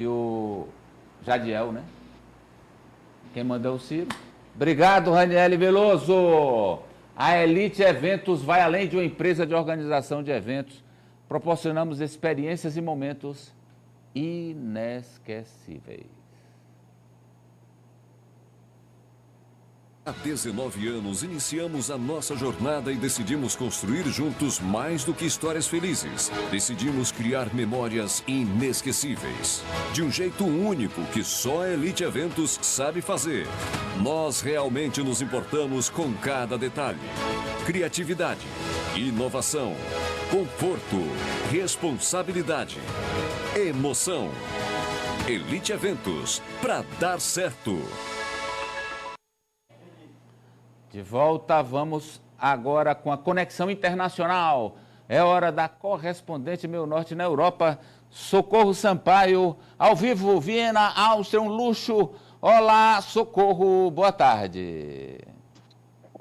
E o Jadiel, né? Quem mandou o Ciro? Obrigado, Raniele Veloso. A Elite Eventos vai além de uma empresa de organização de eventos. Proporcionamos experiências e momentos inesquecíveis. Há 19 anos iniciamos a nossa jornada e decidimos construir juntos mais do que histórias felizes. Decidimos criar memórias inesquecíveis. De um jeito único que só a Elite Eventos sabe fazer. Nós realmente nos importamos com cada detalhe. Criatividade, inovação, conforto, responsabilidade, emoção. Elite Eventos, para dar certo. De volta, vamos agora com a conexão internacional. É hora da correspondente Meu Norte na Europa, Socorro Sampaio, ao vivo, Viena, Áustria, um luxo. Olá, Socorro, boa tarde.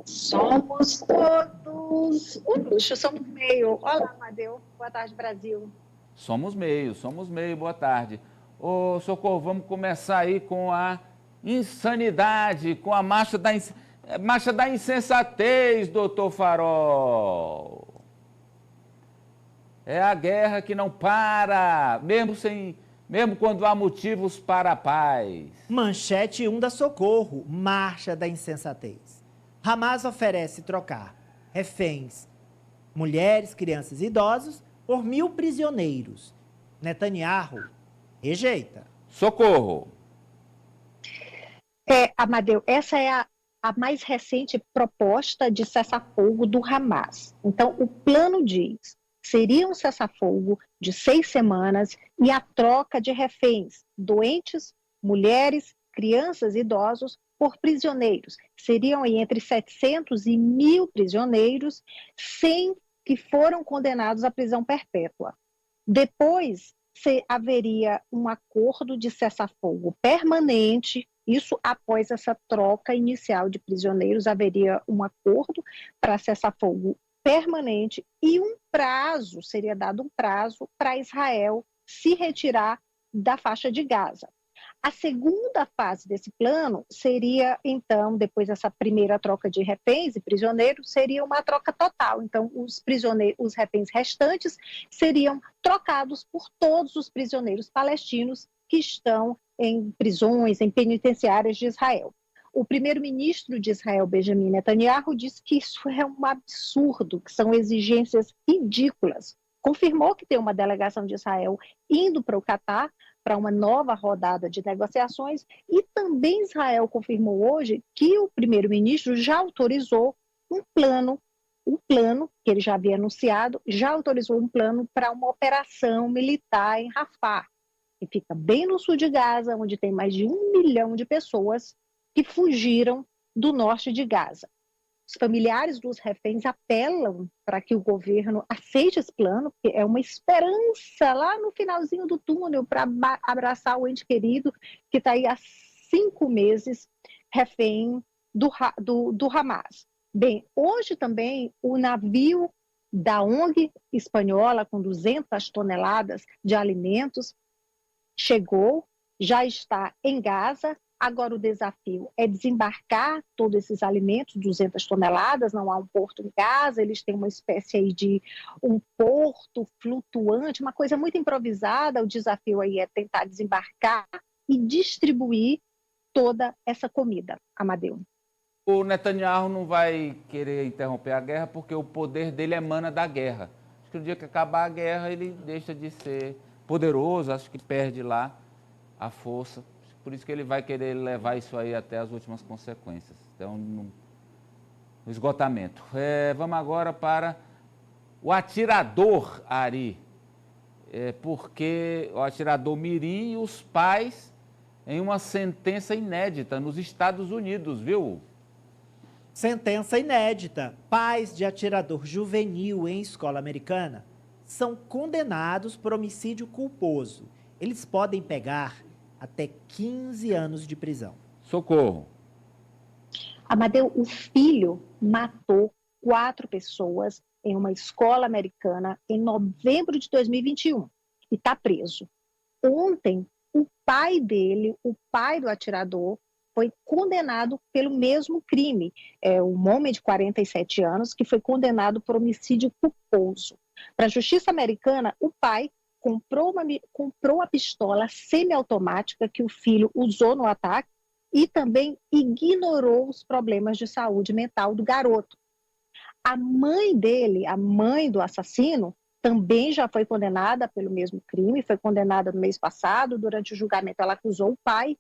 Somos todos um luxo, somos meio. Olá, Amadeu, boa tarde, Brasil. Somos meio, boa tarde. Ô, Socorro, vamos começar aí com a insanidade, com a marcha da insensatez, doutor Farol. É a guerra que não para, mesmo quando há motivos para a paz. Manchete 1 da Socorro, marcha da insensatez. Hamas oferece trocar reféns, mulheres, crianças e idosos, por 1.000 prisioneiros. Netanyahu rejeita. Socorro. Amadeu, essa é a mais recente proposta de cessar-fogo do Hamas. Então, o plano diz, seria um cessar-fogo de 6 semanas e a troca de reféns, doentes, mulheres, crianças e idosos, por prisioneiros. Seriam aí entre 700 e 1.000 prisioneiros, 100 que foram condenados à prisão perpétua. Depois, haveria um acordo de cessar-fogo permanente. Isso após essa troca inicial de prisioneiros, haveria um acordo para cessar-fogo permanente e seria dado um prazo para Israel se retirar da faixa de Gaza. A segunda fase desse plano seria, então, depois dessa primeira troca de reféns e prisioneiros, seria uma troca total. Então, os reféns restantes seriam trocados por todos os prisioneiros palestinos que estão em prisões, em penitenciárias de Israel. O primeiro-ministro de Israel, Benjamin Netanyahu, disse que isso é um absurdo, que são exigências ridículas. Confirmou que tem uma delegação de Israel indo para o Catar para uma nova rodada de negociações e também Israel confirmou hoje que o primeiro-ministro já autorizou um plano que ele já havia anunciado, já autorizou um plano para uma operação militar em Rafah, que fica bem no sul de Gaza, onde tem mais de 1 milhão de pessoas que fugiram do norte de Gaza. Os familiares dos reféns apelam para que o governo aceite esse plano, porque é uma esperança lá no finalzinho do túnel para abraçar o ente querido que está aí há 5 meses refém do Hamas. Bem, hoje também o navio da ONG espanhola com 200 toneladas de alimentos chegou, já está em Gaza. Agora o desafio é desembarcar todos esses alimentos, 200 toneladas, não há um porto em Gaza, eles têm uma espécie aí de um porto flutuante, uma coisa muito improvisada. O desafio aí é tentar desembarcar e distribuir toda essa comida, Amadeu. O Netanyahu não vai querer interromper a guerra porque o poder dele emana da guerra. Acho que no dia que acabar a guerra ele deixa de ser poderoso, acho que perde lá a força. Por isso que ele vai querer levar isso aí até as últimas consequências, então no esgotamento. Vamos agora para o atirador Ari, porque o atirador Mirim e os pais em uma sentença inédita nos Estados Unidos, viu? Sentença inédita. Pais de atirador juvenil em escola americana são condenados por homicídio culposo. Eles podem pegar até 15 anos de prisão. Socorro. Amadeu, o filho matou 4 pessoas em uma escola americana em novembro de 2021 e está preso. Ontem, o pai dele, o pai do atirador, foi condenado pelo mesmo crime. É um homem de 47 anos que foi condenado por homicídio culposo. Para a justiça americana, o pai comprou a pistola semiautomática que o filho usou no ataque e também ignorou os problemas de saúde mental do garoto. A mãe dele, a mãe do assassino, também já foi condenada pelo mesmo crime, foi condenada no mês passado. Durante o julgamento ela acusou o pai,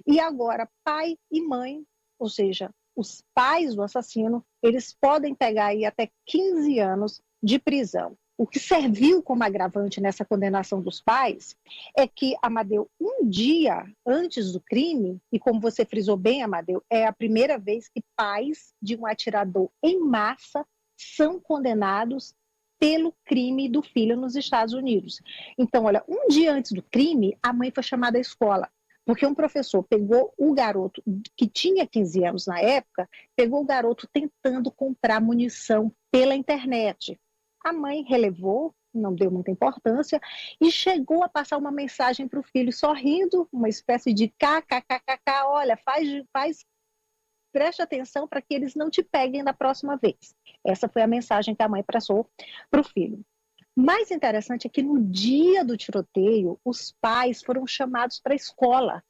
e agora pai e mãe, ou seja, os pais do assassino, eles podem pegar aí até 15 anos de prisão. O que serviu como agravante nessa condenação dos pais é que, Amadeu, um dia antes do crime, e como você frisou bem, Amadeu, é a primeira vez que pais de um atirador em massa são condenados pelo crime do filho nos Estados Unidos. Então, olha, um dia antes do crime, a mãe foi chamada à escola, porque um professor pegou o garoto, que tinha 15 anos na época, pegou o garoto tentando comprar munição pela internet. A mãe relevou, não deu muita importância, e chegou a passar uma mensagem para o filho, sorrindo, uma espécie de kkkk, olha, preste atenção para que eles não te peguem da próxima vez. Essa foi a mensagem que a mãe passou para o filho. Mais interessante é que no dia do tiroteio, os pais foram chamados para a escola.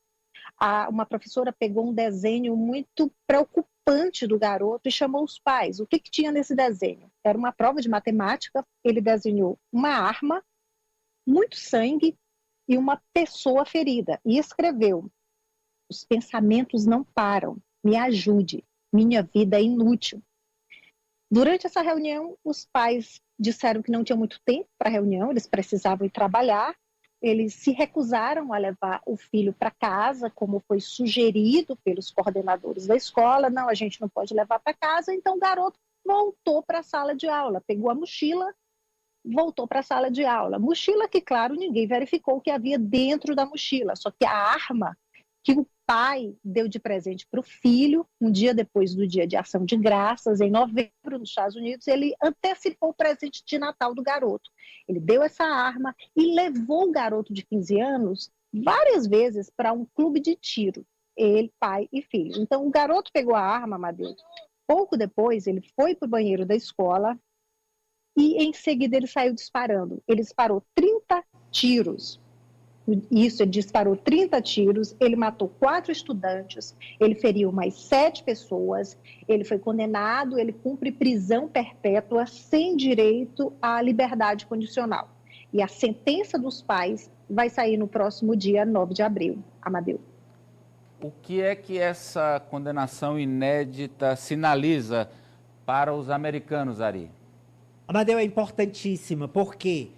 Uma professora pegou um desenho muito preocupante do garoto e chamou os pais. O que tinha nesse desenho? Era uma prova de matemática, ele desenhou uma arma, muito sangue e uma pessoa ferida. E escreveu: os pensamentos não param, me ajude, minha vida é inútil. Durante essa reunião, os pais disseram que não tinham muito tempo para a reunião, eles precisavam ir trabalhar, eles se recusaram a levar o filho para casa, como foi sugerido pelos coordenadores da escola. Não, a gente não pode levar para casa, então o garoto voltou para a sala de aula, pegou a mochila, voltou para a sala de aula. Mochila que, claro, ninguém verificou o que havia dentro da mochila, só que a arma que o pai deu de presente para o filho, um dia depois do Dia de Ação de Graças, em novembro, nos Estados Unidos, ele antecipou o presente de Natal do garoto. Ele deu essa arma e levou o garoto de 15 anos várias vezes para um clube de tiro, ele, pai e filho. Então, o garoto pegou a arma, Amadeu. Pouco depois, ele foi para o banheiro da escola e, em seguida, ele saiu disparando. Ele disparou 30 tiros. Isso, ele disparou 30 tiros, ele matou 4 estudantes, ele feriu mais 7 pessoas, ele foi condenado, ele cumpre prisão perpétua sem direito à liberdade condicional. E a sentença dos pais vai sair no próximo dia 9 de abril, Amadeu. O que é que essa condenação inédita sinaliza para os americanos, Ari? Amadeu, é importantíssima, porque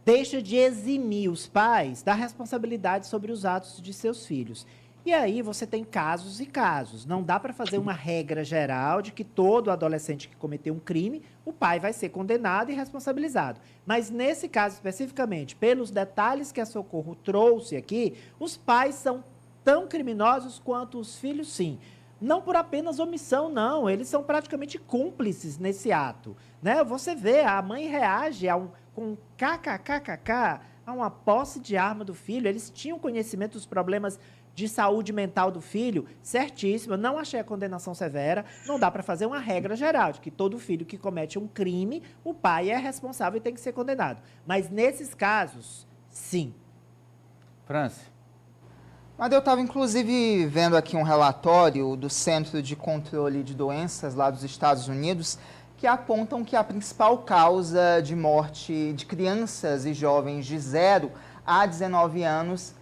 deixa de eximir os pais da responsabilidade sobre os atos de seus filhos. E aí você tem casos e casos. Não dá para fazer uma regra geral de que todo adolescente que cometeu um crime, o pai vai ser condenado e responsabilizado. Mas nesse caso especificamente, pelos detalhes que a Socorro trouxe aqui, os pais são tão criminosos quanto os filhos, sim. Não por apenas omissão, não. Eles são praticamente cúmplices nesse ato, né? Você vê, a mãe reage com kkkk a uma posse de arma do filho. Eles tinham conhecimento dos problemas de saúde mental do filho, certíssimo. Eu não achei a condenação severa. Não dá para fazer uma regra geral de que todo filho que comete um crime, o pai é responsável e tem que ser condenado. Mas nesses casos, sim. Franci. Mas eu estava, inclusive, vendo aqui um relatório do Centro de Controle de Doenças lá dos Estados Unidos, que apontam que a principal causa de morte de crianças e jovens de 0 a 19 anos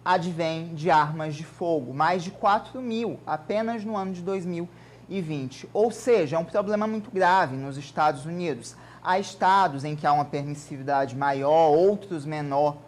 advém de armas de fogo. Mais de 4.000 apenas no ano de 2020. Ou seja, é um problema muito grave nos Estados Unidos. Há estados em que há uma permissividade maior, outros menor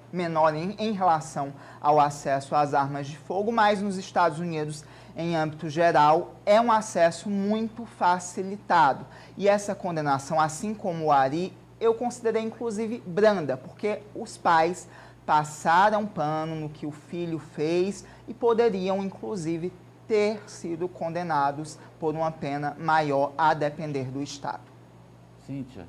em relação ao acesso às armas de fogo, mas nos Estados Unidos, em âmbito geral, é um acesso muito facilitado. E essa condenação, assim como o Ari, eu considerei inclusive branda, porque os pais passaram pano no que o filho fez e poderiam inclusive ter sido condenados por uma pena maior a depender do estado. Cíntia.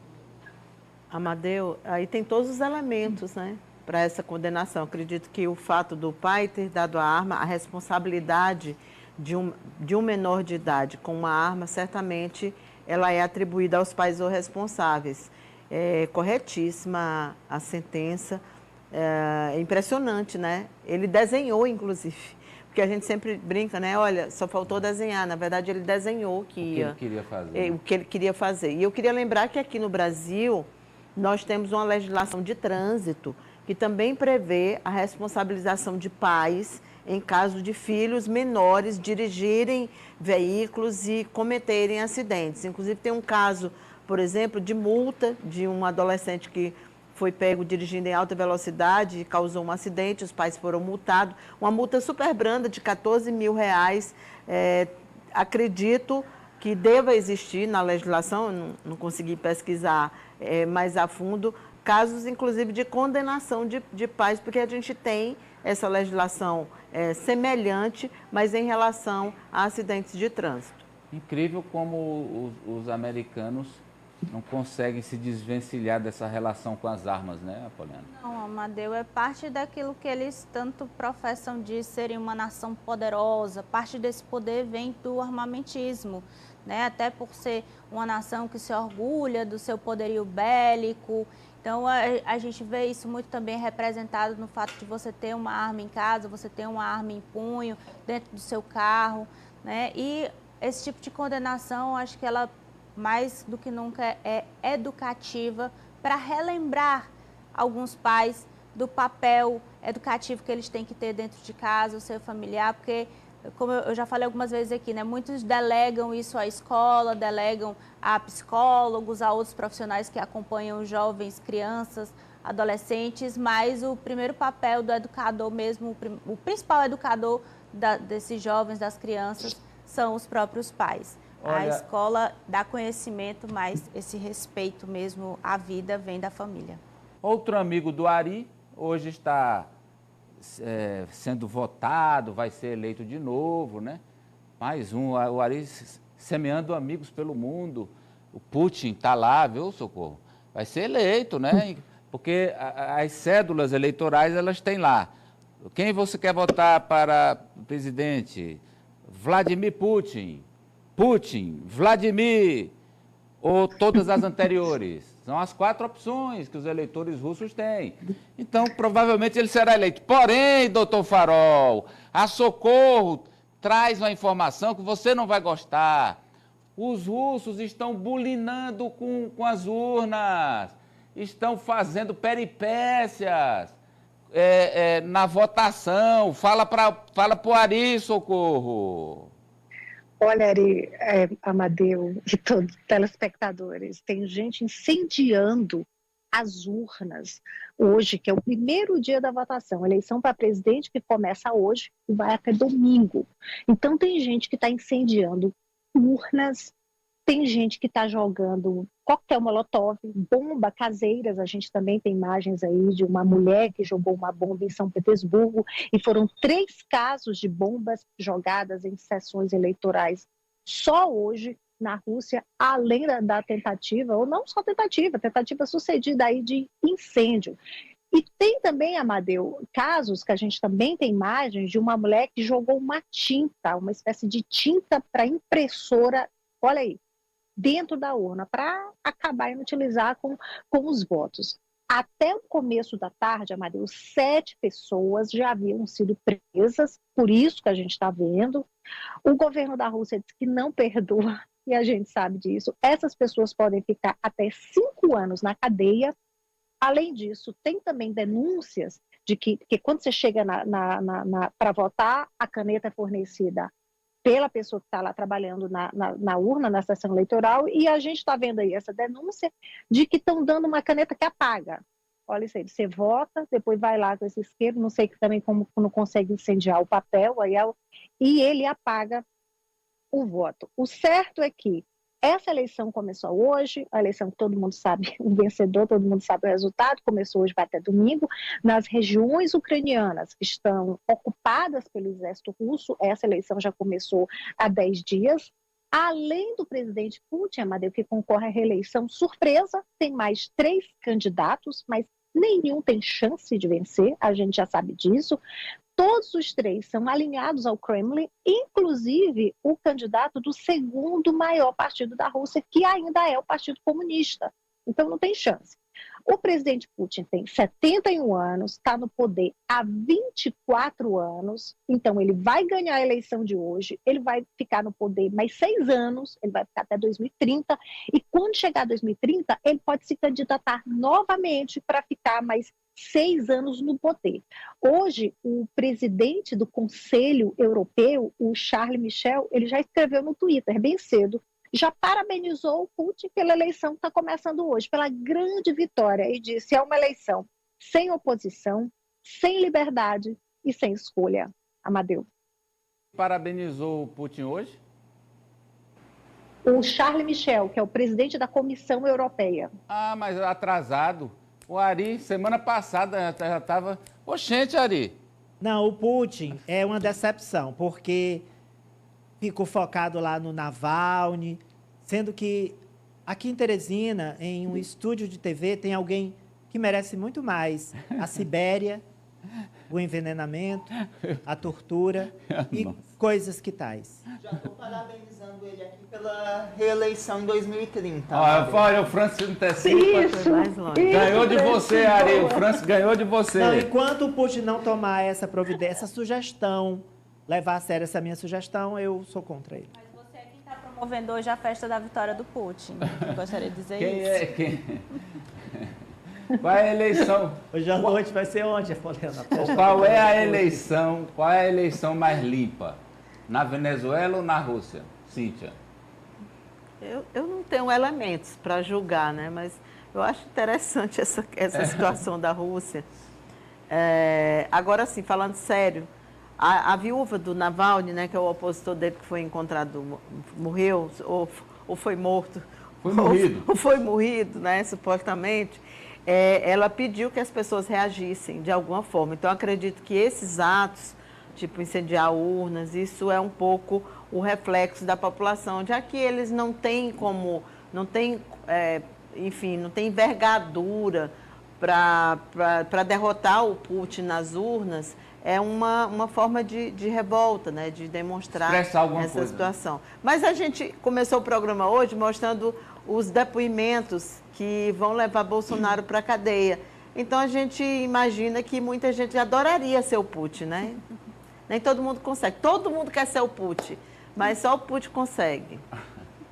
Amadeu, aí tem todos os elementos, né, para essa condenação. Acredito que o fato do pai ter dado a arma, a responsabilidade de um menor de idade com uma arma, certamente ela é atribuída aos pais ou responsáveis. É corretíssima a sentença, é impressionante, né? Ele desenhou, inclusive, porque a gente sempre brinca, né? Olha, só faltou desenhar. Na verdade, ele desenhou o que ele queria fazer. o que ele queria fazer. E eu queria lembrar que aqui no Brasil nós temos uma legislação de trânsito que também prevê a responsabilização de pais em caso de filhos menores dirigirem veículos e cometerem acidentes. Inclusive, tem um caso, por exemplo, de multa de um adolescente que foi pego dirigindo em alta velocidade e causou um acidente, os pais foram multados. Uma multa super branda de R$14 mil. Acredito que deva existir na legislação, não consegui pesquisar mais a fundo, casos, inclusive, de condenação de pais, porque a gente tem essa legislação semelhante, mas em relação a acidentes de trânsito. Incrível como os americanos não conseguem se desvencilhar dessa relação com as armas, né, Apoliana? Não, Amadeu, é parte daquilo que eles tanto professam de serem uma nação poderosa. Parte desse poder vem do armamentismo, né? Até por ser uma nação que se orgulha do seu poderio bélico. Então, a gente vê isso muito também representado no fato de você ter uma arma em casa, você ter uma arma em punho dentro do seu carro, né? E esse tipo de condenação, acho que ela, mais do que nunca, é educativa para relembrar alguns pais do papel educativo que eles têm que ter dentro de casa, o seu familiar, porque, como eu já falei algumas vezes aqui, né, muitos delegam isso à escola, delegam a psicólogos, a outros profissionais que acompanham jovens, crianças, adolescentes, mas o primeiro papel do educador mesmo, o principal educador desses jovens, das crianças, são os próprios pais. Olha, a escola dá conhecimento, mas esse respeito mesmo à vida vem da família. Outro amigo do Ari hoje está sendo votado, vai ser eleito de novo, né? Mais um, o Ari semeando amigos pelo mundo. O Putin está lá, viu, Socorro? Vai ser eleito, né? Porque as cédulas eleitorais, elas têm lá. Quem você quer votar para presidente? Vladimir Putin. Putin, Vladimir, ou todas as anteriores. São as 4 opções que os eleitores russos têm. Então, provavelmente ele será eleito. Porém, doutor Farol, a Socorro traz uma informação que você não vai gostar. Os russos estão bulinando com as urnas, estão fazendo peripécias na votação. Fala para o Ari, Socorro. Olha, Ari, Amadeu e todos os telespectadores, tem gente incendiando as urnas hoje, que é o primeiro dia da votação, eleição para presidente que começa hoje e vai até domingo. Então tem gente que está incendiando urnas, tem gente que está jogando coquetel molotov, bomba caseiras. A gente também tem imagens aí de uma mulher que jogou uma bomba em São Petersburgo, e foram 3 casos de bombas jogadas em sessões eleitorais só hoje na Rússia, além da tentativa, ou não só tentativa sucedida aí de incêndio. E tem também, Amadeu, casos que a gente também tem imagens de uma mulher que jogou uma tinta, uma espécie de tinta para impressora, olha aí, dentro da urna, para acabar inutilizar com os votos. Até o começo da tarde, Amadeu, 7 pessoas já haviam sido presas, por isso que a gente está vendo. O governo da Rússia disse que não perdoa, e a gente sabe disso. Essas pessoas podem ficar até 5 anos na cadeia. Além disso, tem também denúncias de que quando você chega para votar, a caneta é fornecida pela pessoa que está lá trabalhando na urna, na sessão eleitoral, e a gente está vendo aí essa denúncia de que estão dando uma caneta que apaga. Olha isso aí, você vota, depois vai lá com esse isqueiro, não sei também como não consegue incendiar o papel, e ele apaga o voto. O certo é que essa eleição começou hoje, a eleição que todo mundo sabe, o vencedor, todo mundo sabe o resultado, começou hoje, vai até domingo, nas regiões ucranianas que estão ocupadas pelo exército russo. Essa eleição já começou há 10 dias. Além do presidente Putin, Amadeu, que concorre à reeleição surpresa, tem mais 3 candidatos, mas nenhum tem chance de vencer, a gente já sabe disso. Todos os três são alinhados ao Kremlin, inclusive o candidato do segundo maior partido da Rússia, que ainda é o Partido Comunista. Então não tem chance. O presidente Putin tem 71 anos, está no poder há 24 anos, então ele vai ganhar a eleição de hoje, ele vai ficar no poder mais 6 anos, ele vai ficar até 2030, e quando chegar 2030, ele pode se candidatar novamente para ficar mais 6 anos no poder. Hoje, o presidente do Conselho Europeu, o Charles Michel, ele já escreveu no Twitter, bem cedo, já parabenizou o Putin pela eleição que está começando hoje, pela grande vitória, e disse: é uma eleição sem oposição, sem liberdade e sem escolha. Amadeu. Parabenizou o Putin hoje? O Charles Michel, que é o presidente da Comissão Europeia. Ah, mas atrasado. O Ari, semana passada, já estava... Oxente, Ari. Não, o Putin é uma decepção, porque ficou focado lá no Navalny, sendo que aqui em Teresina, em um estúdio de TV, tem alguém que merece muito mais. A Sibéria, o envenenamento, a tortura e coisas que tais. Já estou parabenizando ele aqui pela reeleição em 2030. Olha, o Francis antecipa. Mais longe. Ganhou de você, Ari. O Francis ganhou de você. Não, enquanto o Putin não tomar essa providência, essa sugestão, levar a sério essa minha sugestão, eu sou contra ele. Mas você é quem está promovendo hoje a festa da vitória do Putin. Eu gostaria de dizer Quem isso. é? Qual é a eleição? Hoje à noite vai ser onde, Poliana? Qual é a eleição? Qual é a eleição mais limpa? Na Venezuela ou na Rússia? Cíntia. Eu não tenho elementos para julgar, né? Mas eu acho interessante essa situação da Rússia. Agora, sim, falando sério, a viúva do Navalny, né, que é o opositor dele que foi encontrado, morreu ou foi morto. Foi morrido. Ou foi morrido, né, supostamente. Ela pediu que as pessoas reagissem de alguma forma. Então, eu acredito que esses atos, tipo incendiar urnas, isso é um pouco o reflexo da população, já que eles não têm como, não tem envergadura para derrotar o Putin nas urnas. É uma forma de revolta, né, de demonstrar essa situação. Mas a gente começou o programa hoje mostrando os depoimentos que vão levar Bolsonaro para a cadeia. Então, a gente imagina que muita gente adoraria ser o Putin, né? Nem todo mundo consegue. Todo mundo quer ser o Putin, mas só o Putin consegue.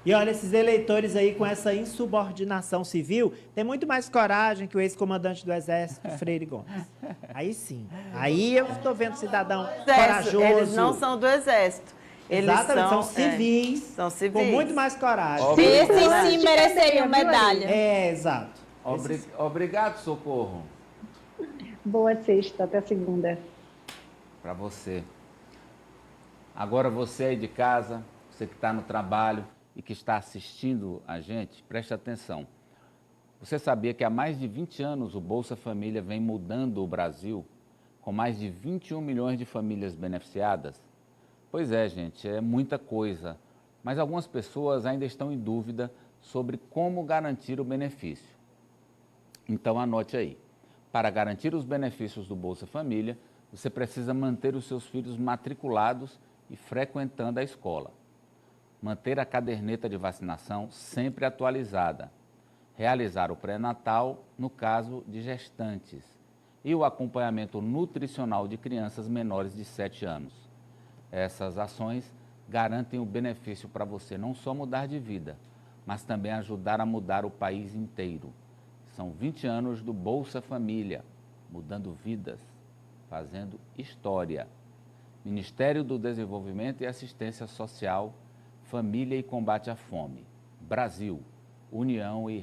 E olha, esses eleitores aí com essa insubordinação civil tem muito mais coragem que o ex-comandante do Exército, Freire Gomes. Aí sim. Aí eu estou vendo cidadão corajoso. Eles não são do Exército. Eles Exatamente, são civis. São civis. Com muito mais coragem. Esses sim mereceram medalha. Exato. Obrigado, Socorro. Boa sexta, até segunda. Para você. Agora você aí de casa, você que está no trabalho e que está assistindo a gente, preste atenção. Você sabia que há mais de 20 anos o Bolsa Família vem mudando o Brasil, com mais de 21 milhões de famílias beneficiadas? Pois é, gente, é muita coisa, mas algumas pessoas ainda estão em dúvida sobre como garantir o benefício. Então anote aí. Para garantir os benefícios do Bolsa Família, você precisa manter os seus filhos matriculados e frequentando a escola. Manter a caderneta de vacinação sempre atualizada. Realizar o pré-natal no caso de gestantes. E o acompanhamento nutricional de crianças menores de 7 anos. Essas ações garantem o benefício para você não só mudar de vida, mas também ajudar a mudar o país inteiro. São 20 anos do Bolsa Família, mudando vidas, fazendo história. Ministério do Desenvolvimento e Assistência Social, Família e Combate à Fome. Brasil, União e